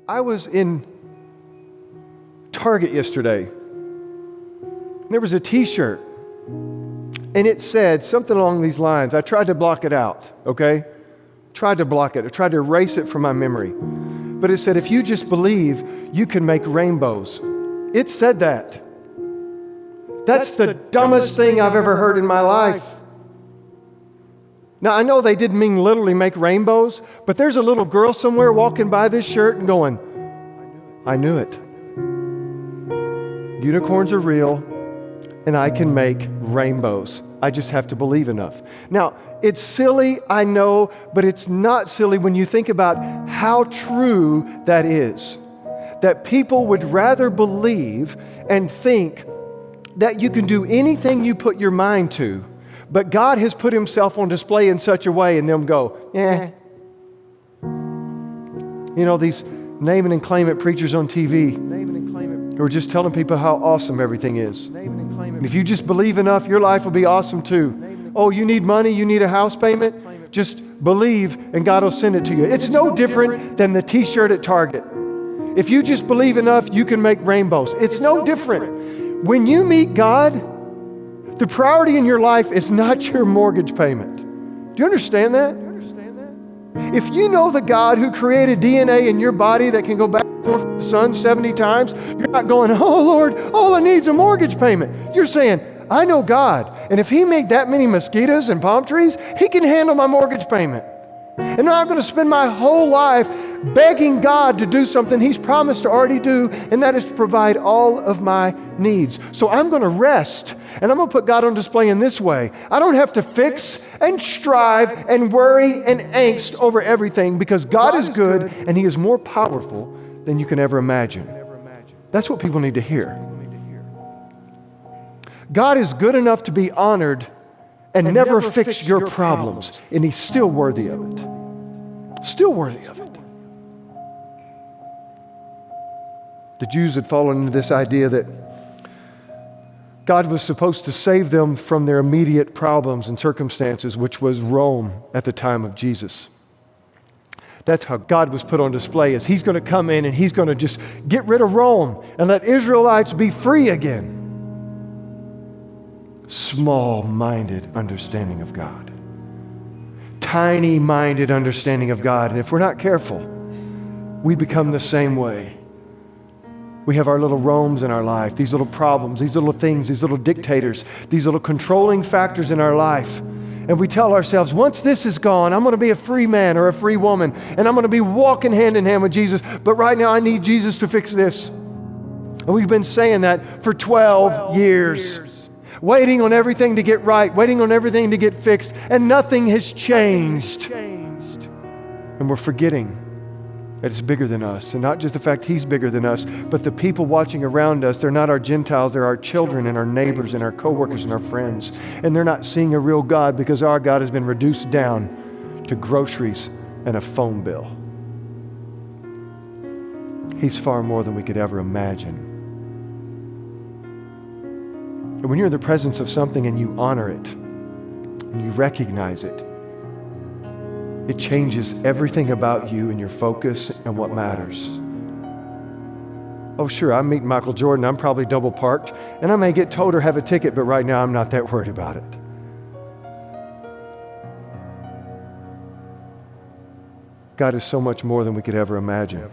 I was in Target yesterday. There was a t-shirt, and it said something along these lines. I tried to block it out, okay? Tried to block it. I tried to erase it from my memory. But it said, if you just believe, you can make rainbows. It said that. That's the dumbest thing I've ever heard in my life. Now, I know they didn't mean literally make rainbows, but there's a little girl somewhere walking by this shirt and going, I knew it. Unicorns are real, and I can make rainbows. I just have to believe enough. Now, it's silly, I know, but it's not silly when you think about how true that is. That people would rather believe and think that you can do anything you put your mind to, but God has put himself on display in such a way, and them go, You know, these name it and claim it preachers on TV who are just telling people how awesome everything is. And if you just believe enough, your life will be awesome too. Oh, you need money, you need a house payment? Just believe and God will send it to you. It's no different than the t-shirt at Target. If you just believe enough, you can make rainbows. It's no different. When you meet God, the priority in your life is not your mortgage payment. Do you understand that? If you know the God who created DNA in your body that can go back and forth to the sun 70 times, you're not going, oh Lord, all I need is a mortgage payment. You're saying, I know God, and if he made that many mosquitoes and palm trees, he can handle my mortgage payment. And I'm not going to spend my whole life begging God to do something he's promised to already do, and that is to provide all of my needs. So I'm going to rest, and I'm going to put God on display in this way. I don't have to fix and strive and worry and angst over everything, because God is good and he is more powerful than you can ever imagine. That's what people need to hear. God is good enough to be honored and never fix your problems, and he's still worthy of it. Still worthy of it. The Jews had fallen into this idea that God was supposed to save them from their immediate problems and circumstances, which was Rome at the time of Jesus. That's how God was put on display, is he's going to come in and he's going to just get rid of Rome and let Israelites be free again. Small-minded understanding of God. Tiny-minded understanding of God. And if we're not careful, we become the same way. We have our little Romes in our life, these little problems, these little things, these little dictators, these little controlling factors in our life. And we tell ourselves, once this is gone, I'm going to be a free man or a free woman, and I'm going to be walking hand in hand with Jesus. But right now I need Jesus to fix this. And we've been saying that for 12 years. Waiting on everything to get right, waiting on everything to get fixed, and nothing has changed. And we're forgetting that it's bigger than us. And not just the fact he's bigger than us, but the people watching around us, they're not our Gentiles, they're our children and our neighbors and our coworkers and our friends. And they're not seeing a real God, because our God has been reduced down to groceries and a phone bill. He's far more than we could ever imagine. And when you're in the presence of something and you honor it, and you recognize it, it changes everything about you and your focus and what matters. Oh, sure, I'm meeting Michael Jordan. I'm probably double parked, and I may get towed or have a ticket, but right now I'm not that worried about it. God is so much more than we could ever imagine.